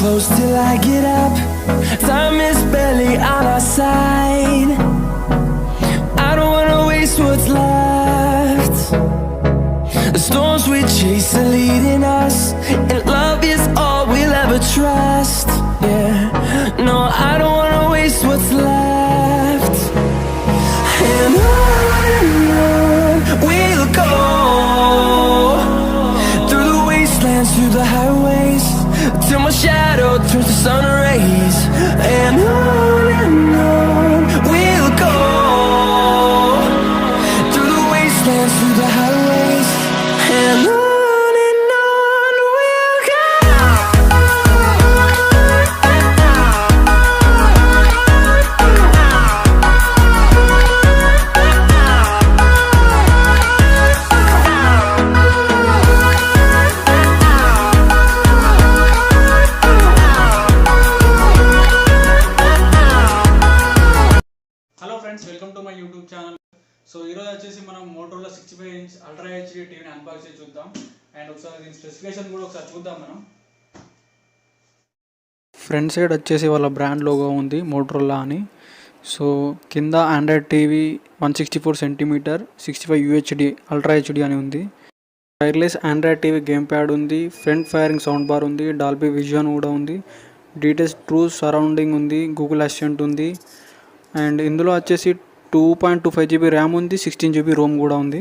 close till I get up. Time is barely on our side. I don't wanna waste what's left. The storms we chase are leading us, and love is all we'll ever trust. Yeah, no, I don't wanna waste what's left. And on we'll go, through the wastelands, through the highways, till my shadow turns to sun rays. And on we'll go, through the wastelands, through the highways, and on we'll go. Hello friends, welcome to my YouTube channel. So ఈరోజు వచ్చేసి మనం Motorola 65 inch ultra HD టీవీని unbox చేసి చూద్దాం. And ఒకసారి దీని specification కూడా ఒకసారి చూద్దాం మనం. ఫ్రంట్ సైడ్ వచ్చేసి వాళ్ళ బ్రాండ్ లోగో ఉంది, మోటోరోలా అని. సో కింద Android TV 164 centimetre 65 UHD ultra HD అని ఉంది. Wireless Android TV game pad ఉంది, ఫ్రంట్ ఫైరింగ్ సౌండ్ బార్ ఉంది, డాల్బీ విజన్ కూడా ఉంది, డీటెయిల్స్ ట్రూ సరౌండింగ్ ఉంది, గూగుల్ అసిస్టెంట్ ఉంది. అండ్ ఇందులో వచ్చేసి 2.25 GB ర్యామ్ ఉంది, 16 GB రోమ్ కూడా ఉంది.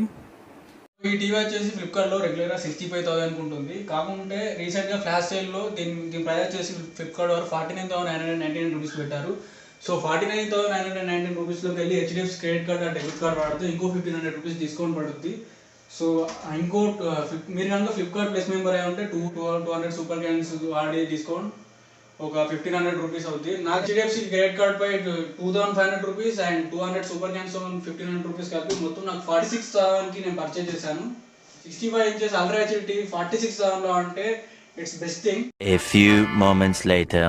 ఈ టీవీ వచ్చేసి ఫ్లిప్కార్ట్లో రెగ్యులర్గా 65,000 ఉంటుంది. కాకుంటే రీసెంట్గా ఫ్లాష్ సేల్లో దీని ప్రైస్ వచ్చేసి ఫ్లిప్కార్ట్ వారు 49,999 రూపీస్ పెట్టారు. సో 49,999 రూపీస్లోకి వెళ్ళి హెచ్డిఎఫ్సి క్రెడిట్ కార్డ్ అంటే డెబిట్ కార్డ్ వాడితే ఇంకో 1,500 రూపీస్ డిస్కౌంట్ పడుతుంది. సో ఇంకో మీరు కనుక ఫ్లిప్కార్ట్ ప్లస్ మెంబర్ అయి ఉంటే 200 సూపర్ క్యాన్స్ వాడి డిస్కౌంట్ ఒక 1,500 రూపీస్ అవుతుంది. నాకు హెచ్డిఎఫ్సి క్రెడిట్ కార్డ్ పై 2,500 rupees and 200 super coins 1,500 rupees కలిపి మొత్తం నాకు 46,000కి నేను పర్చేజ్ చేశాను. 65 ఇంచెస్ అల్ట్రా హెచ్డి టీవీ 46,000లో అంటే it's best thing. A few moments later.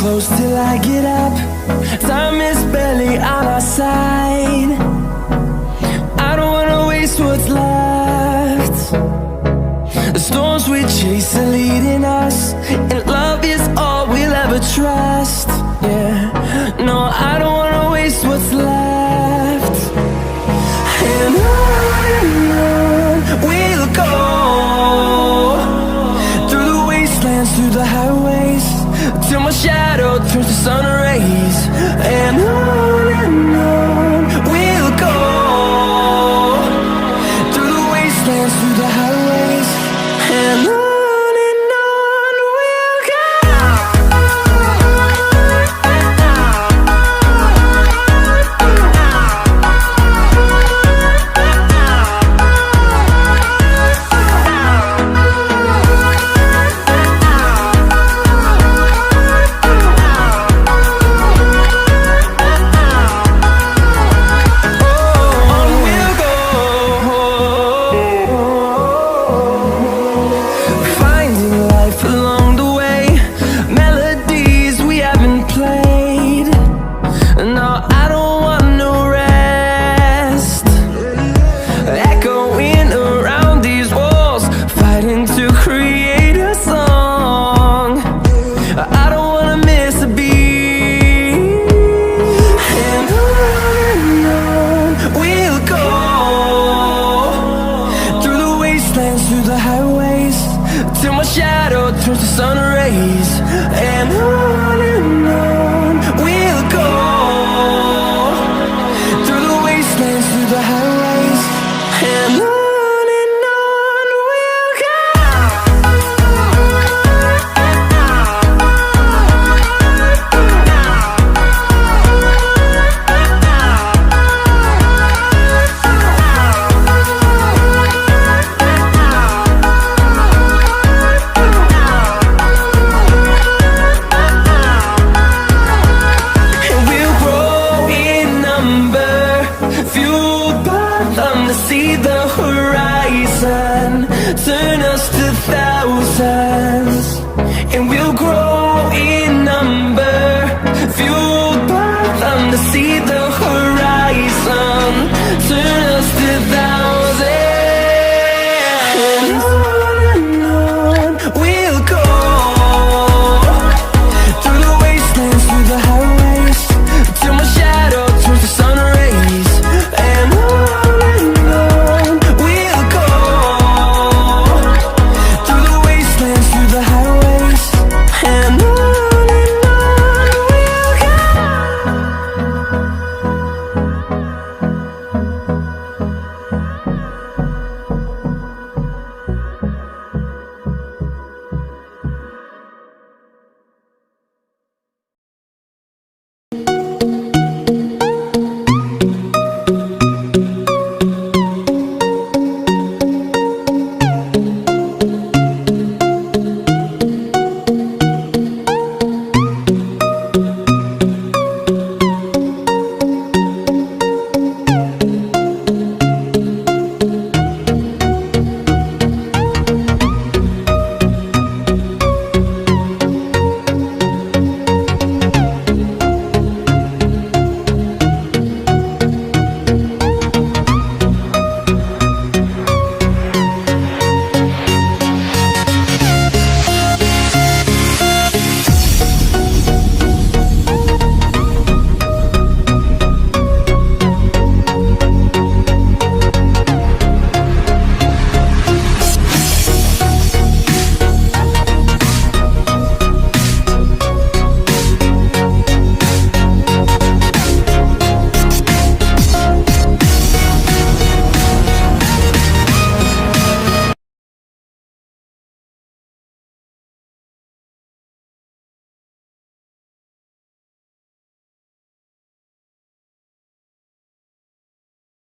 close till I get up. Time is barely on our side. I don't wanna waste what's left. The storms we chase are leading